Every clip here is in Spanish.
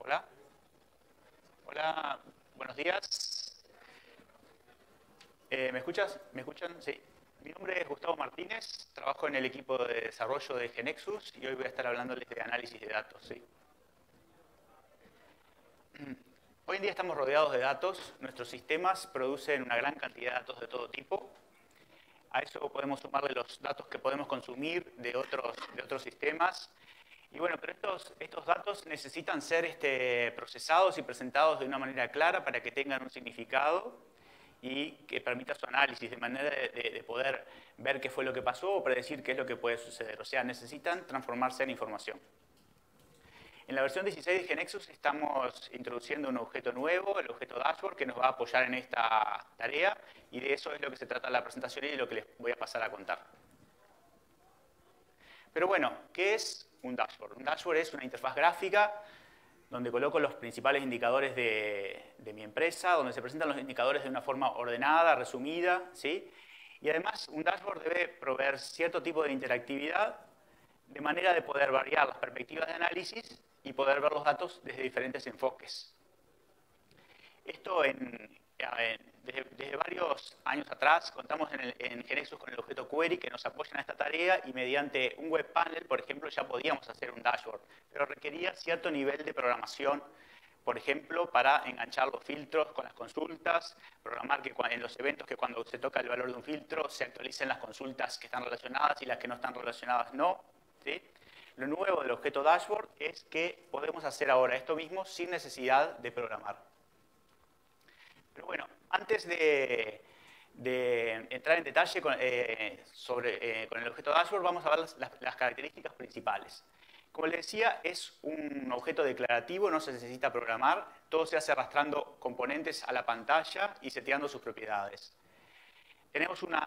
Hola. Hola, buenos días. ¿Me escuchas? ¿Me escuchan? Sí. Mi nombre es Gustavo Martínez, trabajo en el equipo de desarrollo de GeneXus y hoy voy a estar hablándoles de análisis de datos. ¿Sí? Hoy en día estamos rodeados de datos, nuestros sistemas producen una gran cantidad de datos de todo tipo. A eso podemos sumarle los datos que podemos consumir de otros sistemas. Y bueno, pero estos datos necesitan ser procesados y presentados de una manera clara para que tengan un significado y que permita su análisis, de manera de poder ver qué fue lo que pasó o predecir qué es lo que puede suceder. O sea, necesitan transformarse en información. En la versión 16 de GeneXus estamos introduciendo un objeto nuevo, el objeto dashboard, que nos va a apoyar en esta tarea, y de eso es lo que se trata la presentación y de lo que les voy a pasar a contar. Pero bueno, ¿qué es un dashboard? Un dashboard es una interfaz gráfica donde coloco los principales indicadores de mi empresa, donde se presentan los indicadores de una forma ordenada, resumida, ¿sí? Y además un dashboard debe proveer cierto tipo de interactividad de manera de poder variar las perspectivas de análisis y poder ver los datos desde diferentes enfoques. Esto desde varios años atrás contamos en GeneXus con el objeto query que nos apoya en esta tarea y mediante un web panel, por ejemplo, ya podíamos hacer un dashboard, pero requería cierto nivel de programación, por ejemplo, para enganchar los filtros con las consultas, programar que en los eventos que cuando se toca el valor de un filtro se actualicen las consultas que están relacionadas y las que no están relacionadas no. ¿Sí? Lo nuevo del objeto dashboard es que podemos hacer ahora esto mismo sin necesidad de programar. Pero bueno, antes de entrar en detalle con el objeto dashboard, vamos a ver las características principales. Como les decía, es un objeto declarativo, no se necesita programar, todo se hace arrastrando componentes a la pantalla y seteando sus propiedades. Tenemos una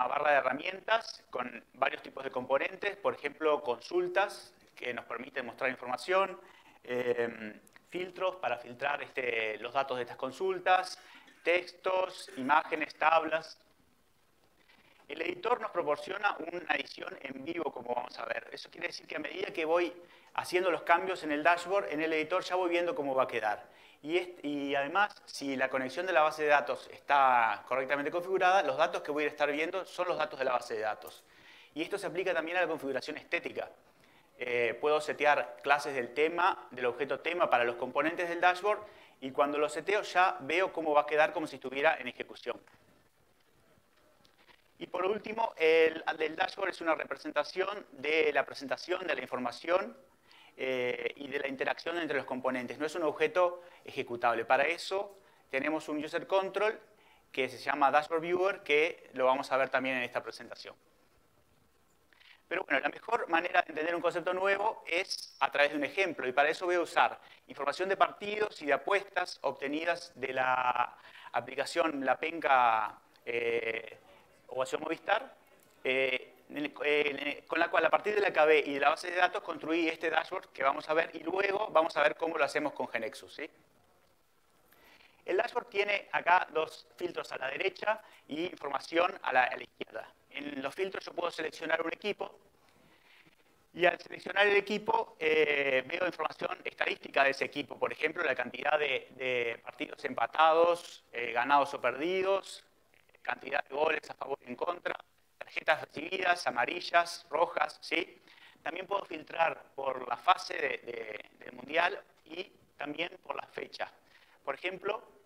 barra de herramientas con varios tipos de componentes, por ejemplo, consultas que nos permiten mostrar información, filtros para filtrar los datos de estas consultas, textos, imágenes, tablas. El editor nos proporciona una edición en vivo, como vamos a ver. Eso quiere decir que a medida que voy haciendo los cambios en el dashboard, en el editor ya voy viendo cómo va a quedar. Y además, si la conexión de la base de datos está correctamente configurada, los datos que voy a estar viendo son los datos de la base de datos. Y esto se aplica también a la configuración estética. Puedo setear clases del objeto tema para los componentes del dashboard y cuando lo seteo ya veo cómo va a quedar como si estuviera en ejecución. Y por último, el dashboard es una representación de la presentación de la información y de la interacción entre los componentes. No es un objeto ejecutable. Para eso tenemos un user control que se llama Dashboard Viewer, que lo vamos a ver también en esta presentación. Pero bueno, la mejor manera de entender un concepto nuevo es a través de un ejemplo. Y para eso voy a usar información de partidos y de apuestas obtenidas de la aplicación La Penca o Acción Movistar, con la cual a partir de la KB y de la base de datos construí este dashboard que vamos a ver y luego vamos a ver cómo lo hacemos con GeneXus. ¿Sí? El dashboard tiene acá dos filtros a la derecha y información a la izquierda. En los filtros yo puedo seleccionar un equipo y al seleccionar el equipo veo información estadística de ese equipo. Por ejemplo, la cantidad de partidos empatados, ganados o perdidos, cantidad de goles a favor y en contra, tarjetas recibidas, amarillas, rojas, ¿sí? También puedo filtrar por la fase del mundial y también por la fecha. Por ejemplo,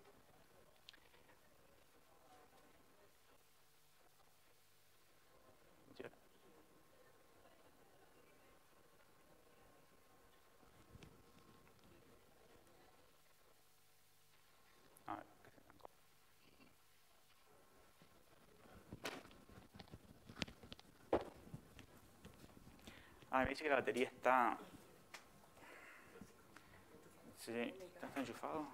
me dice que la batería está... Sí, ¿está enchufado?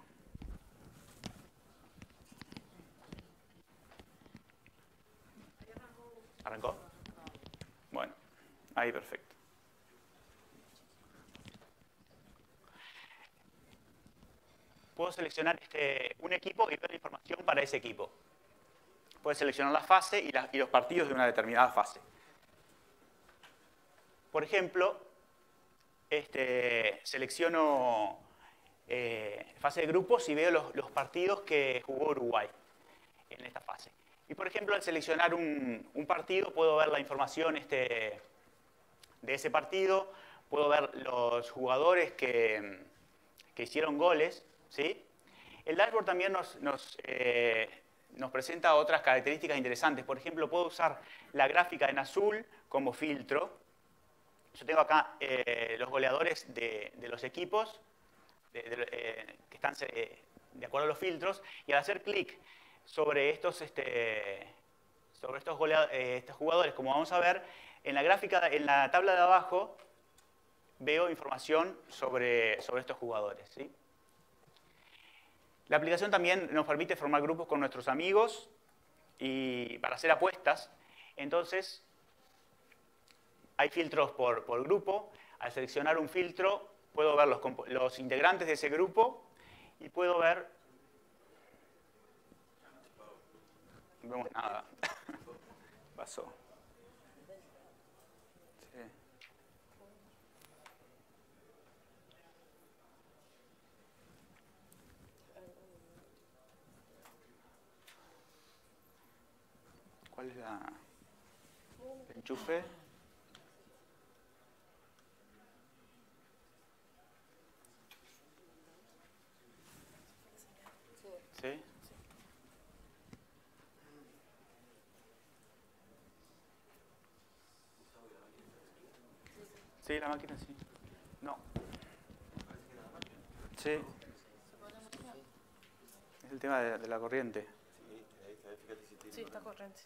¿Arrancó? Bueno, ahí perfecto. Puedo seleccionar un equipo y ver la información para ese equipo. Puedo seleccionar la fase y los partidos de una determinada fase. Por ejemplo, selecciono fase de grupos y veo los partidos que jugó Uruguay en esta fase. Y por ejemplo, al seleccionar un partido, puedo ver la información de ese partido, puedo ver los jugadores que hicieron goles, ¿sí? El dashboard también nos presenta otras características interesantes. Por ejemplo, puedo usar la gráfica en azul como filtro. Yo tengo acá los goleadores de los equipos que están de acuerdo a los filtros, y al hacer clic sobre estos jugadores, como vamos a ver, en la gráfica, en la tabla de abajo, veo información sobre estos jugadores, ¿sí? La aplicación también nos permite formar grupos con nuestros amigos y para hacer apuestas. Entonces, hay filtros por grupo. Al seleccionar un filtro, puedo ver los integrantes de ese grupo y puedo ver... No vemos nada. Pasó. Sí. ¿Cuál es el enchufe? ¿Sí? Sí, la máquina sí. No. Sí. Es el tema de la corriente. Sí, está corriente.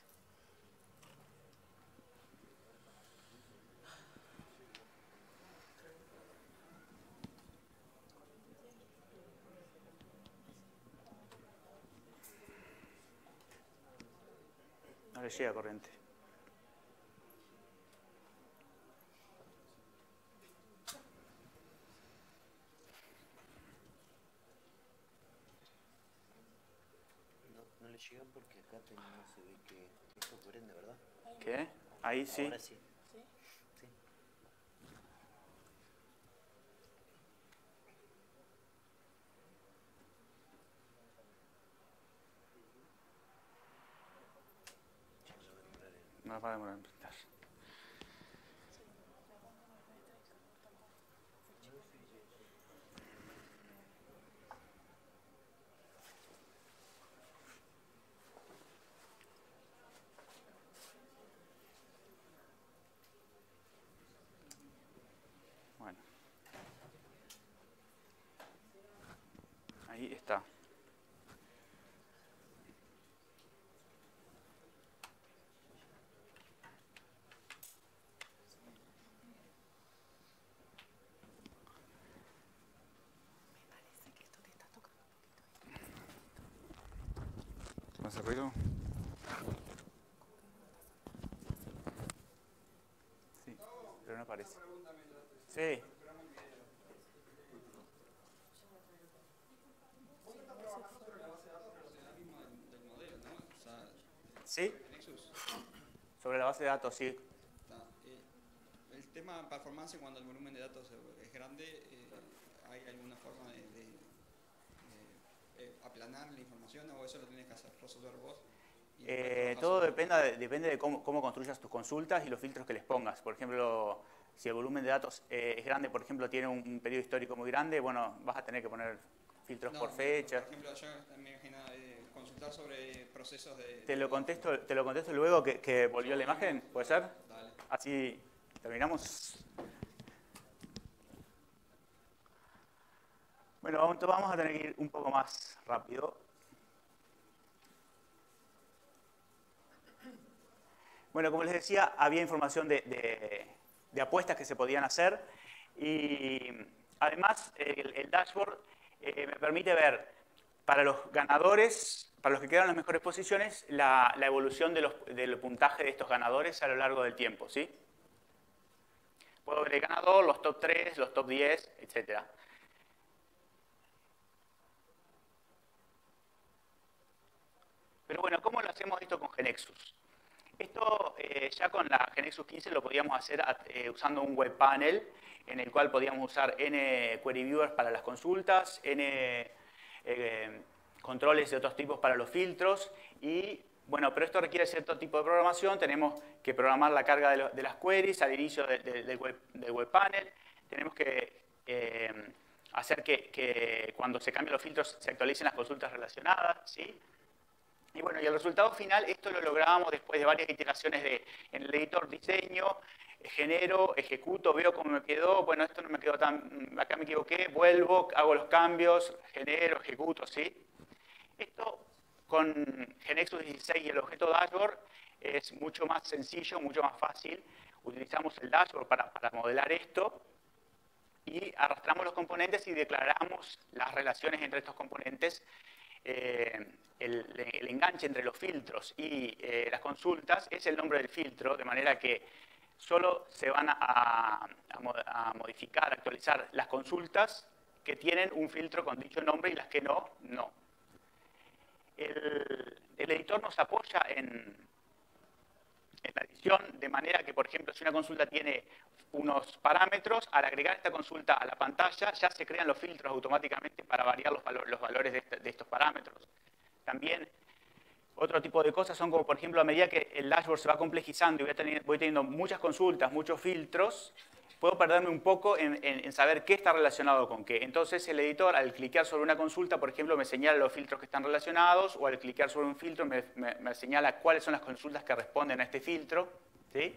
No le llega corriente. No le llega porque acá no se ve que esto prende, ¿verdad? ¿Qué? Ahí sí. Ahora sí. ¿Sí? Sí. No va a demorar en prender. Bueno. Ahí está. ¿No hace ruido? Sí, pero no aparece. Sí. ¿Sí? Sobre la base de datos, sí. El tema performance, cuando el volumen de datos es grande, ¿hay alguna forma de aplanar la información o eso lo tienes que hacer resolver vos? Todo depende de cómo construyas tus consultas y los filtros que les pongas. Por ejemplo, si el volumen de datos es grande, por ejemplo, tiene un periodo histórico muy grande, bueno, vas a tener que poner filtros por fecha. Por ejemplo, yo me imagino consultar sobre procesos de... Te lo contesto luego que volvió la imagen, ¿puede ser? Dale. Así terminamos. Bueno, vamos a tener que ir un poco más rápido. Bueno, como les decía, había información de apuestas que se podían hacer y además el dashboard me permite ver para los ganadores, para los que quedaron en las mejores posiciones, la evolución del puntaje de estos ganadores a lo largo del tiempo, ¿sí? Puedo ver el ganador, los top 3, los top 10, etc. Pero bueno, ¿cómo lo hacemos esto con GeneXus? Esto ya con la GeneXus 15 lo podíamos hacer usando un web panel en el cual podíamos usar N query viewers para las consultas, N controles de otros tipos para los filtros y bueno, pero esto requiere cierto tipo de programación. Tenemos que programar la carga de las queries al inicio del web panel. Tenemos que hacer que cuando se cambien los filtros se actualicen las consultas relacionadas, ¿sí? Y bueno, y el resultado final, esto lo logramos después de varias iteraciones en el editor diseño, genero, ejecuto, veo cómo me quedó, bueno, esto no me quedó tan, acá me equivoqué, vuelvo, hago los cambios, genero, ejecuto, ¿sí? Esto con GeneXus 16 y el objeto dashboard es mucho más sencillo, mucho más fácil. Utilizamos el dashboard para modelar esto y arrastramos los componentes y declaramos las relaciones entre estos componentes. El enganche entre los filtros y las consultas es el nombre del filtro, de manera que solo se van a modificar, a actualizar las consultas que tienen un filtro con dicho nombre y las que no, no. El editor nos apoya en la edición, de manera que, por ejemplo, si una consulta tiene unos parámetros, al agregar esta consulta a la pantalla ya se crean los filtros automáticamente para variar los valores de estos parámetros. También otro tipo de cosas son como, por ejemplo, a medida que el dashboard se va complejizando y voy teniendo muchas consultas, muchos filtros, puedo perderme un poco en saber qué está relacionado con qué. Entonces el editor, al cliquear sobre una consulta, por ejemplo, me señala los filtros que están relacionados, o al cliquear sobre un filtro me señala cuáles son las consultas que responden a este filtro, ¿sí?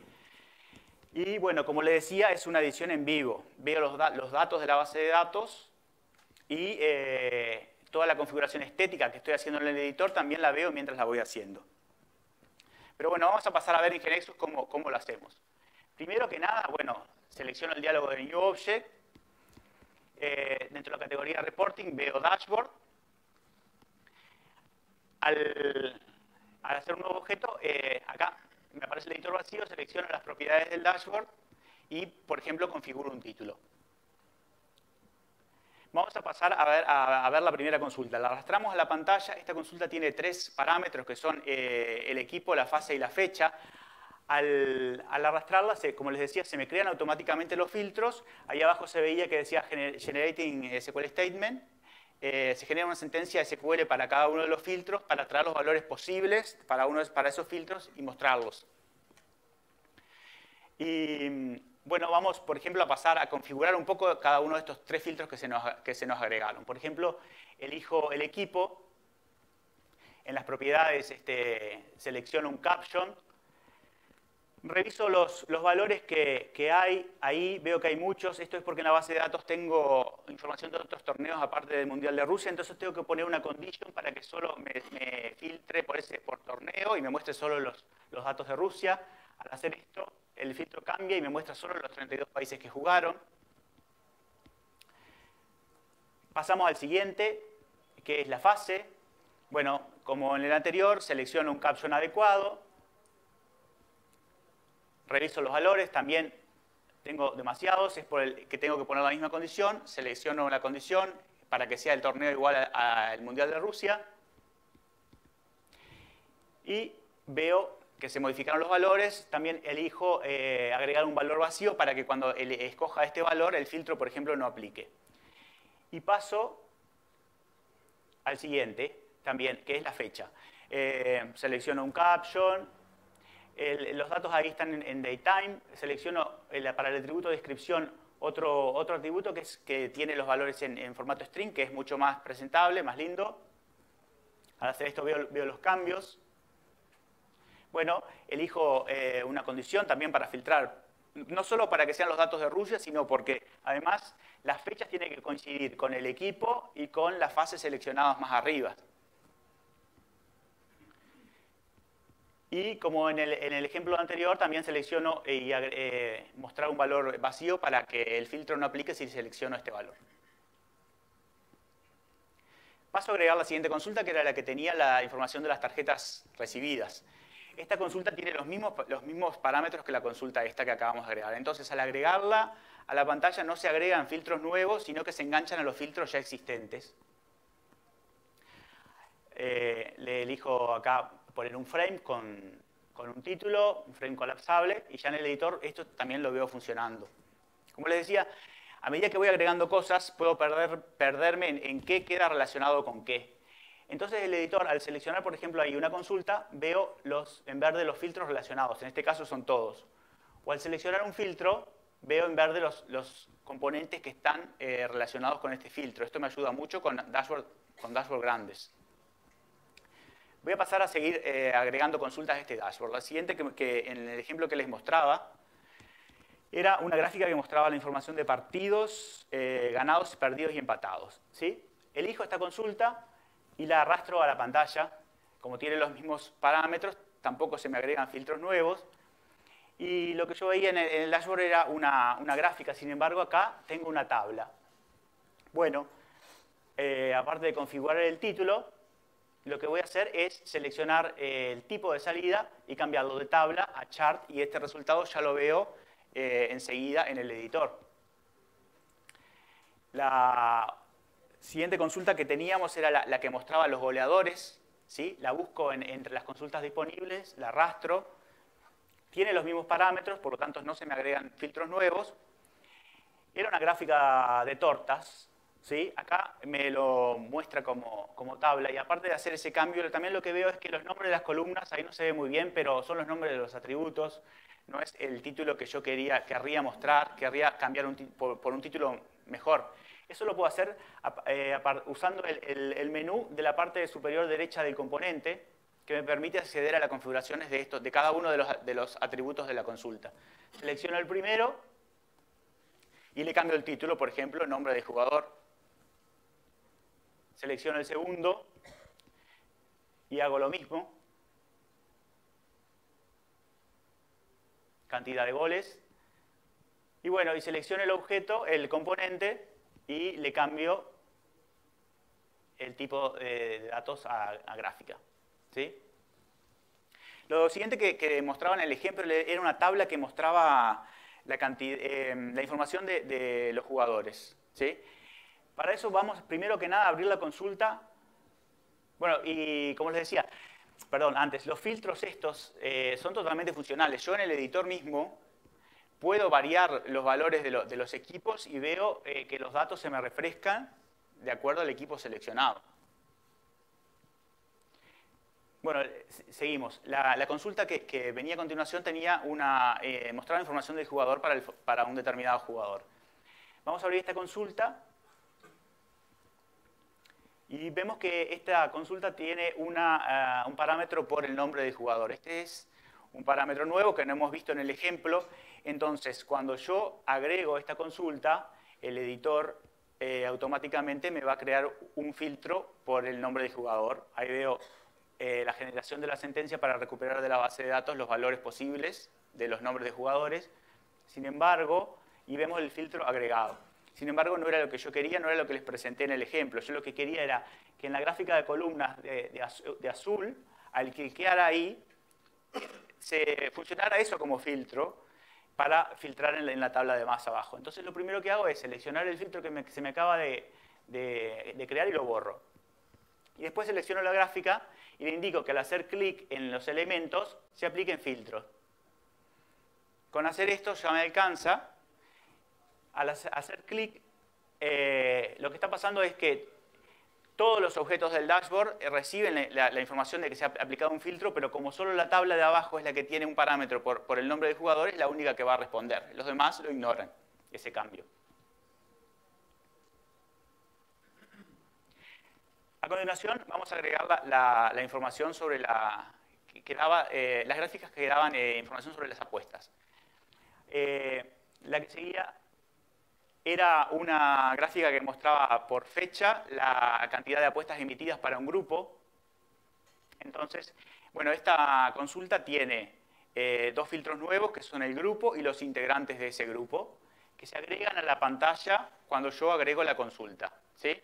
Y bueno, como les decía, es una edición en vivo. Veo los datos de la base de datos y toda la configuración estética que estoy haciendo en el editor también la veo mientras la voy haciendo. Pero bueno, vamos a pasar a ver en GeneXus cómo lo hacemos. Primero que nada, bueno, selecciono el diálogo de New Object. Dentro de la categoría Reporting veo Dashboard. Al hacer un nuevo objeto, acá me aparece el editor vacío, selecciono las propiedades del dashboard y, por ejemplo, configuro un título. Vamos a pasar a ver la primera consulta. La arrastramos a la pantalla. Esta consulta tiene 3 parámetros que son el equipo, la fase y la fecha. Al arrastrarla, como les decía, se me crean automáticamente los filtros. Ahí abajo se veía que decía Generating SQL Statement. Se genera una sentencia SQL para cada uno de los filtros para traer los valores posibles para esos filtros y mostrarlos. Y bueno, vamos, por ejemplo, a pasar a configurar un poco cada uno de estos 3 filtros que se nos agregaron. Por ejemplo, elijo el equipo. En las propiedades selecciono un caption. Reviso los valores que hay ahí, veo que hay muchos. Esto es porque en la base de datos tengo información de otros torneos aparte del Mundial de Rusia, entonces tengo que poner una condition para que solo me filtre por torneo y me muestre solo los datos de Rusia. Al hacer esto, el filtro cambia y me muestra solo los 32 países que jugaron. Pasamos al siguiente, que es la fase. Bueno, como en el anterior, selecciono un caption adecuado. Reviso los valores, también tengo demasiados, es por el que tengo que poner la misma condición. Selecciono la condición para que sea el torneo igual al Mundial de Rusia. Y veo que se modificaron los valores. También elijo agregar un valor vacío para que cuando escoja este valor, el filtro, por ejemplo, no aplique. Y paso al siguiente, también, que es la fecha. Selecciono un caption. Los datos ahí están en datetime. Selecciono para el atributo de descripción otro atributo que tiene los valores en formato string, que es mucho más presentable, más lindo. Al hacer esto veo los cambios. Bueno, elijo una condición también para filtrar, no solo para que sean los datos de Rusia, sino porque además las fechas tienen que coincidir con el equipo y con las fases seleccionadas más arriba. Y como en el ejemplo anterior, también selecciono mostrar un valor vacío para que el filtro no aplique si selecciono este valor. Paso a agregar la siguiente consulta, que era la que tenía la información de las tarjetas recibidas. Esta consulta tiene los mismos parámetros que la consulta esta que acabamos de agregar. Entonces, al agregarla a la pantalla no se agregan filtros nuevos, sino que se enganchan a los filtros ya existentes. Le elijo acá poner un frame con con un título, un frame colapsable, y ya en el editor esto también lo veo funcionando. Como les decía, a medida que voy agregando cosas, puedo perderme en qué queda relacionado con qué. Entonces el editor, al seleccionar, por ejemplo, ahí una consulta, veo en verde los filtros relacionados, en este caso son todos. O al seleccionar un filtro, veo en verde los componentes que están relacionados con este filtro. Esto me ayuda mucho con dashboard grandes. Voy a pasar a seguir agregando consultas a este dashboard. La siguiente, que en el ejemplo que les mostraba, era una gráfica que mostraba la información de partidos, ganados, perdidos y empatados, ¿sí? Elijo esta consulta y la arrastro a la pantalla. Como tiene los mismos parámetros, tampoco se me agregan filtros nuevos. Y lo que yo veía en el dashboard era una gráfica, sin embargo acá tengo una tabla. Bueno, aparte de configurar el título, lo que voy a hacer es seleccionar el tipo de salida y cambiarlo de tabla a chart, y este resultado ya lo veo enseguida en el editor. La siguiente consulta que teníamos era la que mostraba los goleadores, ¿sí? La busco entre las consultas disponibles, la arrastro, tiene los mismos parámetros, por lo tanto no se me agregan filtros nuevos. Era una gráfica de tortas, ¿sí? Acá me lo muestra como tabla, y aparte de hacer ese cambio, también lo que veo es que los nombres de las columnas, ahí no se ve muy bien, pero son los nombres de los atributos, no es el título que yo querría mostrar, querría cambiar por un título mejor. Eso lo puedo hacer usando el menú de la parte superior derecha del componente, que me permite acceder a las configuraciones de cada uno de los atributos de la consulta. Selecciono el primero y le cambio el título, por ejemplo, nombre de jugador. Selecciono el segundo y hago lo mismo. Cantidad de goles. Y bueno, y selecciono el objeto, el componente, y le cambio el tipo de datos a gráfica, ¿sí? Lo siguiente que mostraba en el ejemplo era una tabla que mostraba la información de los jugadores, ¿sí? Para eso vamos, primero que nada, a abrir la consulta. Bueno, y como les decía, perdón, antes, los filtros estos son totalmente funcionales. Yo en el editor mismo puedo variar los valores de los equipos y veo que los datos se me refrescan de acuerdo al equipo seleccionado. Bueno, seguimos. La consulta que venía a continuación tenía mostraba información del jugador para un determinado jugador. Vamos a abrir esta consulta y vemos que esta consulta tiene un parámetro por el nombre del jugador. Este es un parámetro nuevo que no hemos visto en el ejemplo. Entonces, cuando yo agrego esta consulta, el editor automáticamente me va a crear un filtro por el nombre del jugador. Ahí veo la generación de la sentencia para recuperar de la base de datos los valores posibles de los nombres de jugadores. Sin embargo, y vemos el filtro agregado. Sin embargo, no era lo que yo quería, no era lo que les presenté en el ejemplo. Yo lo que quería era que en la gráfica de columnas de azul, al cliquear ahí, se funcionara eso como filtro para filtrar en la tabla de más abajo. Entonces, lo primero que hago es seleccionar el filtro que se me acaba de crear y lo borro. Y después selecciono la gráfica y le indico que al hacer clic en los elementos se apliquen filtros. Con hacer esto ya me alcanza. Al hacer clic, lo que está pasando es que todos los objetos del dashboard reciben la información de que se ha aplicado un filtro, pero como solo la tabla de abajo es la que tiene un parámetro por el nombre del jugador, es la única que va a responder. Los demás lo ignoran, ese cambio. A continuación, vamos a agregar la información sobre las gráficas que daban información sobre las apuestas. La que seguía era una gráfica que mostraba por fecha la cantidad de apuestas emitidas para un grupo. Entonces, bueno, esta consulta tiene dos filtros nuevos, que son el grupo y los integrantes de ese grupo, que se agregan a la pantalla cuando yo agrego la consulta, ¿sí?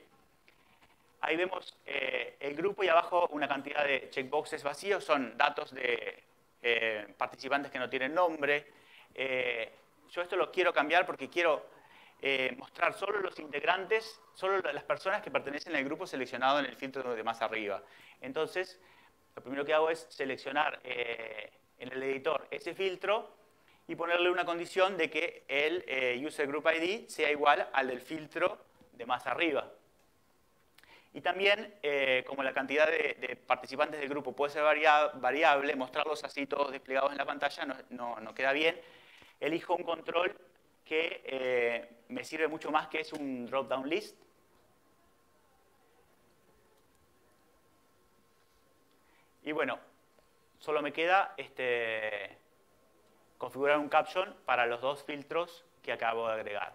Ahí vemos el grupo y abajo una cantidad de checkboxes vacíos, son datos de participantes que no tienen nombre. Yo esto lo quiero cambiar porque quiero mostrar solo los integrantes, solo las personas que pertenecen al grupo seleccionado en el filtro de más arriba. Entonces, lo primero que hago es seleccionar en el editor ese filtro y ponerle una condición de que el User Group ID sea igual al del filtro de más arriba. Y también, como la cantidad de participantes del grupo puede ser variable, mostrarlos así todos desplegados en la pantalla no queda bien. Elijo un control que me sirve mucho más, que es un drop-down list. Y bueno, solo me queda configurar un caption para los dos filtros que acabo de agregar.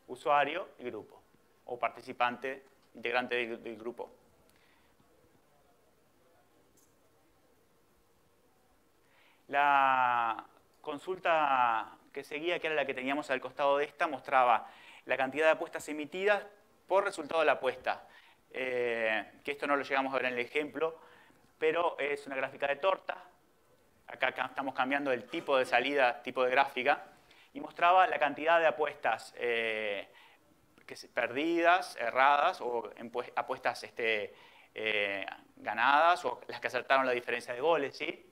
Usuario y grupo, o participante, integrante del grupo. La consulta que seguía, que era la que teníamos al costado de esta, mostraba la cantidad de apuestas emitidas por resultado de la apuesta. Que esto no lo llegamos a ver en el ejemplo, pero es una gráfica de torta. Acá estamos cambiando el tipo de salida, tipo de gráfica, y mostraba la cantidad de apuestas perdidas, erradas, o apuestas ganadas, o las que acertaron la diferencia de goles, ¿sí?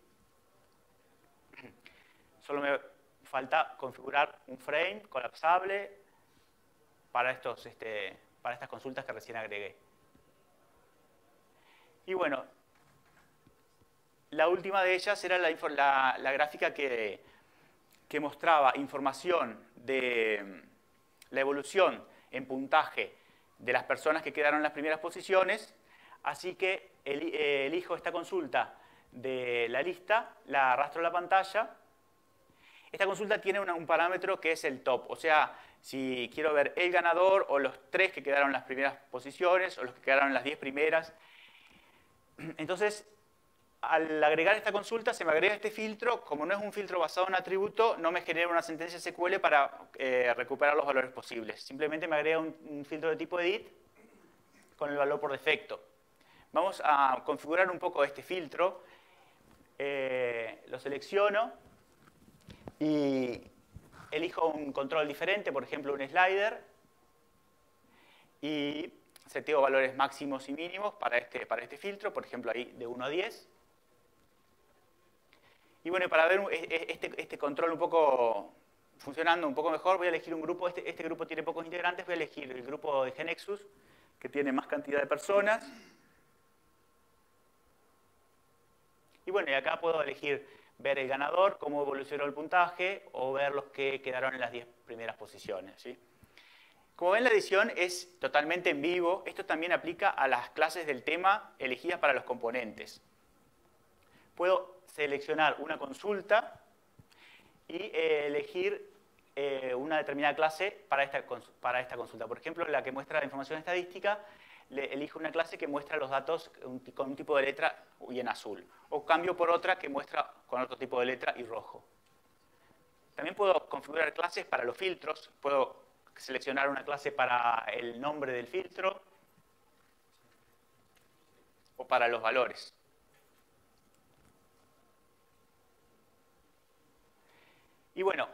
Solo me falta configurar un frame colapsable para estas consultas que recién agregué. Y bueno, la última de ellas era la gráfica que mostraba información de la evolución en puntaje de las personas que quedaron en las primeras posiciones. Así que elijo esta consulta de la lista, la arrastro a la pantalla. Esta consulta tiene un parámetro que es el top, o sea, si quiero ver el ganador o los 3 que quedaron en las primeras posiciones o los que quedaron en las 10 primeras. Entonces, al agregar esta consulta, se me agrega este filtro. Como no es un filtro basado en atributo, no me genera una sentencia SQL para recuperar los valores posibles. Simplemente me agrega un filtro de tipo edit con el valor por defecto. Vamos a configurar un poco este filtro. Lo selecciono y elijo un control diferente, por ejemplo un slider, y seteo valores máximos y mínimos para este filtro, por ejemplo ahí de 1 a 10. Y bueno, para ver este control un poco funcionando un poco mejor, voy a elegir un grupo. Este grupo tiene pocos integrantes, voy a elegir el grupo de GeneXus, que tiene más cantidad de personas. Y bueno, y acá puedo elegir ver el ganador, cómo evolucionó el puntaje, o ver los que quedaron en las 10 primeras posiciones, ¿sí? Como ven, la edición es totalmente en vivo. Esto también aplica a las clases del tema elegidas para los componentes. Puedo seleccionar una consulta y elegir una determinada clase para esta consulta. Por ejemplo, la que muestra la información estadística, elijo una clase que muestra los datos con un tipo de letra y en azul. O cambio por otra que muestra con otro tipo de letra y rojo. También puedo configurar clases para los filtros. Puedo seleccionar una clase para el nombre del filtro o para los valores. Y bueno,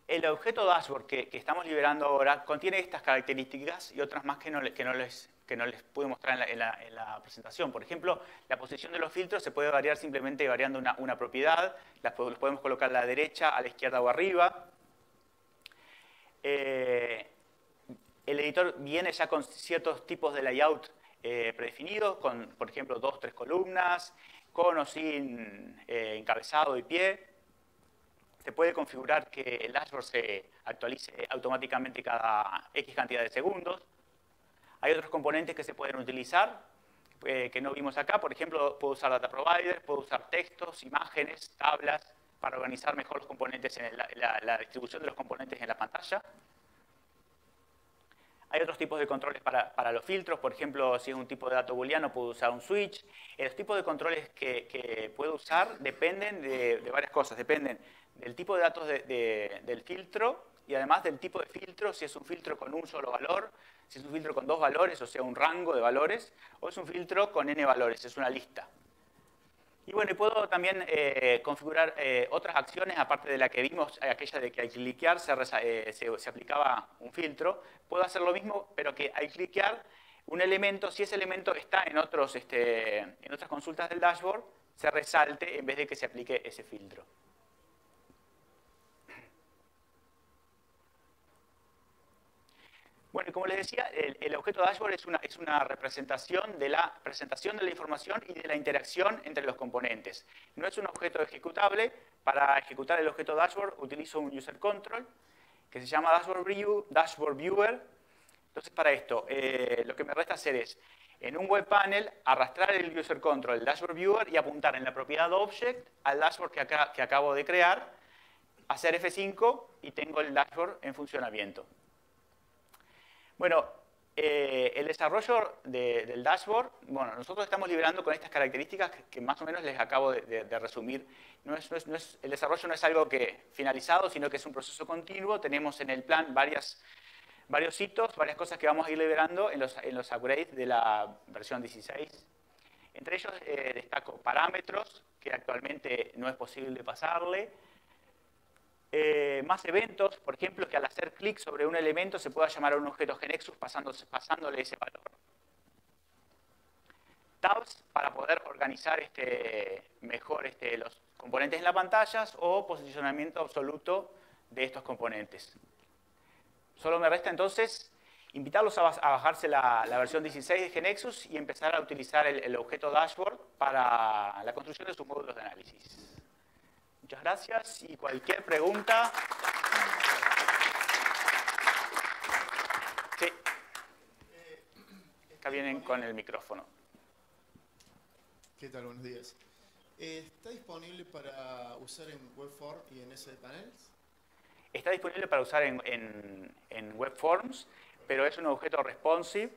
el objeto dashboard que estamos liberando ahora contiene estas características y otras más que no les pude mostrar en la presentación. Por ejemplo, la posición de los filtros se puede variar simplemente variando una propiedad. Los podemos colocar a la derecha, a la izquierda o arriba. El editor viene ya con ciertos tipos de layout predefinidos, con, por ejemplo, 2 o 3 columnas, con o sin encabezado y pie. Se puede configurar que el dashboard se actualice automáticamente cada X cantidad de segundos. Hay otros componentes que se pueden utilizar, que no vimos acá. Por ejemplo, puedo usar data provider, puedo usar textos, imágenes, tablas, para organizar mejor los componentes, la distribución de los componentes en la pantalla. Hay otros tipos de controles para los filtros. Por ejemplo, si es un tipo de dato booleano, puedo usar un switch. Los tipos de controles que puedo usar dependen de varias cosas. Dependen del tipo de datos del filtro y además del tipo de filtro, si es un filtro con un solo valor, si es un filtro con 2 valores, o sea, un rango de valores, o es un filtro con n valores, es una lista. Y bueno, y puedo también configurar otras acciones, aparte de la que vimos, aquella de que al cliquear se aplicaba un filtro. Puedo hacer lo mismo, pero que al cliquear un elemento, si ese elemento está en otras consultas del dashboard, se resalte en vez de que se aplique ese filtro. Bueno, y como les decía, el objeto dashboard es una representación de la presentación de la información y de la interacción entre los componentes. No es un objeto ejecutable. Para ejecutar el objeto dashboard utilizo un user control que se llama dashboard viewer. Entonces, para esto, lo que me resta hacer es, en un web panel, arrastrar el user control, el dashboard viewer, y apuntar en la propiedad object al dashboard que acabo de crear, hacer F5 y tengo el dashboard en funcionamiento. Bueno, el desarrollo del dashboard, bueno, nosotros estamos liberando con estas características que más o menos les acabo de resumir. El desarrollo no es algo finalizado, sino que es un proceso continuo. Tenemos en el plan varios hitos, varias cosas que vamos a ir liberando en los upgrades de la versión 16. Entre ellos destaco parámetros, que actualmente no es posible pasarle. Más eventos, por ejemplo, que al hacer clic sobre un elemento se pueda llamar a un objeto GNexus pasándole ese valor. Tabs para poder organizar mejor los componentes en las pantallas o posicionamiento absoluto de estos componentes. Solo me resta entonces invitarlos a bajarse la versión 16 de GNexus y empezar a utilizar el objeto dashboard para la construcción de sus módulos de análisis. Muchas gracias y cualquier pregunta. Sí. Acá vienen con el micrófono. ¿Qué tal? Buenos días. ¿Está disponible para usar en Webform y en SDPanels? Está disponible para usar en Webforms, pero es un objeto responsive,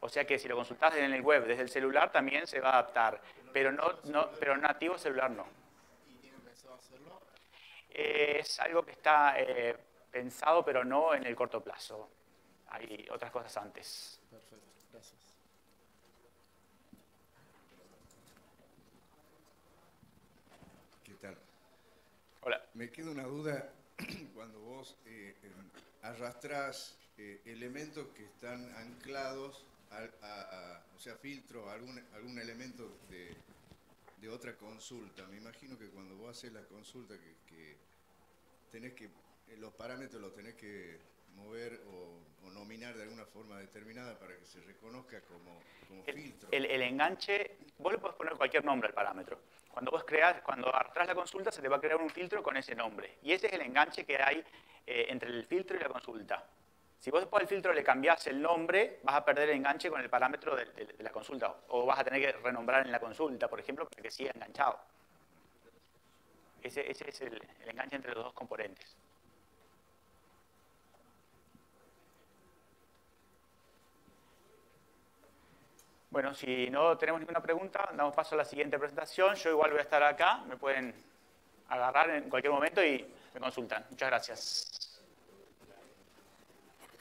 o sea que si lo consultas en el web desde el celular también se va a adaptar, pero nativo celular no. Hacerlo? Es algo que está pensado, pero no en el corto plazo. Hay otras cosas antes. Perfecto, gracias. ¿Qué tal? Hola. Me queda una duda cuando vos arrastrás elementos que están anclados o sea, filtro, algún elemento de otra consulta. Me imagino que cuando vos haces la consulta que tenés que, los parámetros los tenés que mover o nominar de alguna forma determinada para que se reconozca como filtro. El enganche, vos le podés poner cualquier nombre al parámetro. Cuando arrastras la consulta se te va a crear un filtro con ese nombre. Y ese es el enganche que hay entre el filtro y la consulta. Si vos después al filtro le cambiás el nombre, vas a perder el enganche con el parámetro de la consulta. O vas a tener que renombrar en la consulta, por ejemplo, para que siga enganchado. Ese es el enganche entre los dos componentes. Bueno, si no tenemos ninguna pregunta, damos paso a la siguiente presentación. Yo igual voy a estar acá, me pueden agarrar en cualquier momento y me consultan. Muchas gracias.